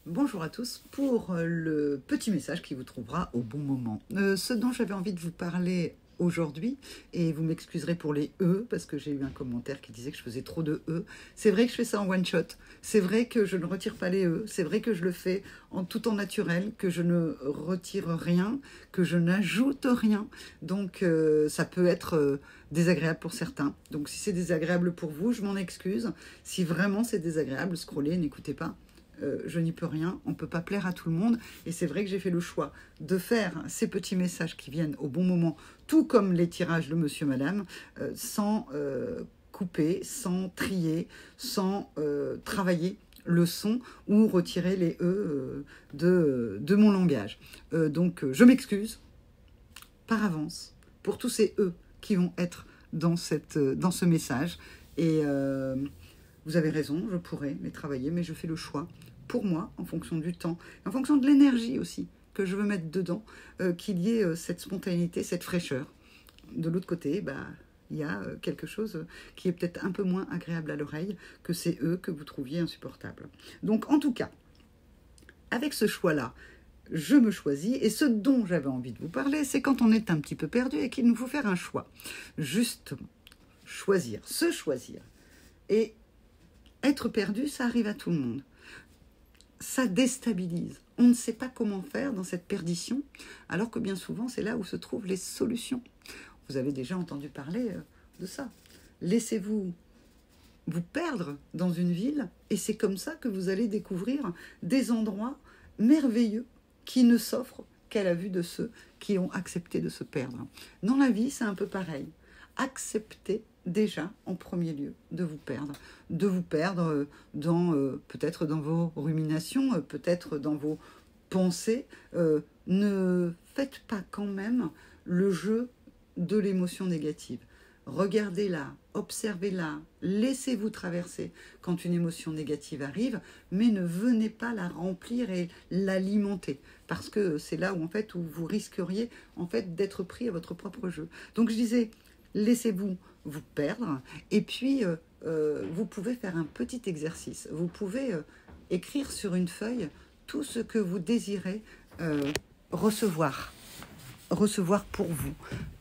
Bonjour à tous pour le petit message qui vous trouvera au bon moment. Ce dont j'avais envie de vous parler aujourd'hui, et vous m'excuserez pour les E, parce que j'ai eu un commentaire qui disait que je faisais trop de E. C'est vrai que je fais ça en one shot, c'est vrai que je ne retire pas les E, c'est vrai que je le fais tout en naturel, que je ne retire rien, que je n'ajoute rien. Donc ça peut être désagréable pour certains. Donc si c'est désagréable pour vous, je m'en excuse. Si vraiment c'est désagréable, scrollez, n'écoutez pas. Je n'y peux rien, on ne peut pas plaire à tout le monde. Et c'est vrai que j'ai fait le choix de faire ces petits messages qui viennent au bon moment, tout comme les tirages de monsieur, madame, sans couper, sans trier, sans travailler le son ou retirer les E de mon langage. Donc je m'excuse par avance pour tous ces E qui vont être dans ce message. Et vous avez raison, je pourrais les travailler, mais je fais le choix pour moi, en fonction du temps, en fonction de l'énergie aussi que je veux mettre dedans, qu'il y ait cette spontanéité, cette fraîcheur. De l'autre côté, il y a quelque chose qui est peut-être un peu moins agréable à l'oreille que ces E que vous trouviez insupportables. Donc en tout cas, avec ce choix-là, je me choisis, et ce dont j'avais envie de vous parler, c'est quand on est un petit peu perdu et qu'il nous faut faire un choix. Justement, choisir, se choisir. Et être perdu, ça arrive à tout le monde. Ça déstabilise. On ne sait pas comment faire dans cette perdition, alors que bien souvent, c'est là où se trouvent les solutions. Vous avez déjà entendu parler de ça. Laissez-vous vous perdre dans une ville, et c'est comme ça que vous allez découvrir des endroits merveilleux qui ne s'offrent qu'à la vue de ceux qui ont accepté de se perdre. Dans la vie, c'est un peu pareil. Acceptez déjà en premier lieu de vous perdre dans peut-être dans vos ruminations, peut-être dans vos pensées. Ne faites pas quand même le jeu de l'émotion négative. Regardez-la, observez-la, laissez-vous traverser quand une émotion négative arrive, mais ne venez pas la remplir et l'alimenter, parce que c'est là où en fait où vous risqueriez en fait d'être pris à votre propre jeu. Donc je disais, laissez-vous vous perdre, et puis vous pouvez faire un petit exercice. Vous pouvez écrire sur une feuille tout ce que vous désirez recevoir pour vous,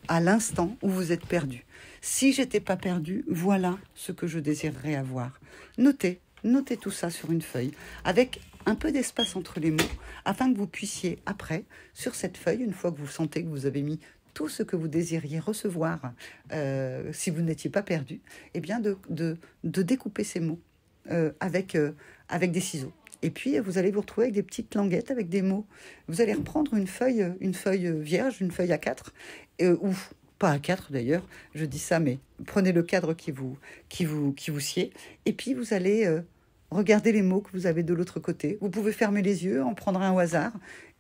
à l'instant où vous êtes perdu. Si j'étais pas perdu, voilà ce que je désirerais avoir. Notez tout ça sur une feuille, avec un peu d'espace entre les mots, afin que vous puissiez après, sur cette feuille, une fois que vous sentez que vous avez mis tout ce que vous désiriez recevoir, si vous n'étiez pas perdu, eh bien de découper ces mots avec des ciseaux. Et puis, vous allez vous retrouver avec des petites languettes, avec des mots. Vous allez reprendre une feuille vierge, une feuille A4, ou pas A4 d'ailleurs, je dis ça, mais prenez le cadre qui vous sied. Et puis, vous allez regarder les mots que vous avez de l'autre côté. Vous pouvez fermer les yeux, en prendre un au hasard.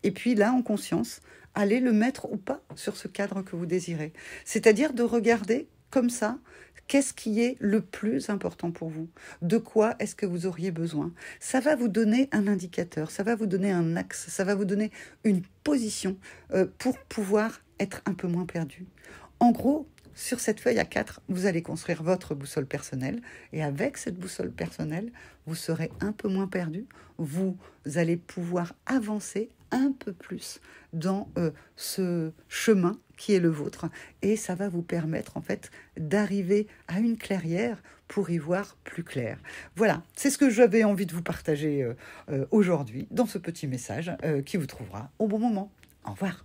Et puis là, en conscience, allez le mettre ou pas sur ce cadre que vous désirez. C'est-à-dire de regarder comme ça, qu'est-ce qui est le plus important pour vous? De quoi est-ce que vous auriez besoin? Ça va vous donner un indicateur, ça va vous donner un axe, ça va vous donner une position pour pouvoir être un peu moins perdu. En gros, sur cette feuille A4, vous allez construire votre boussole personnelle, et avec cette boussole personnelle, vous serez un peu moins perdu. Vous allez pouvoir avancer un peu plus dans ce chemin qui est le vôtre, et ça va vous permettre en fait d'arriver à une clairière pour y voir plus clair. Voilà, c'est ce que j'avais envie de vous partager aujourd'hui dans ce petit message qui vous trouvera au bon moment. Au revoir.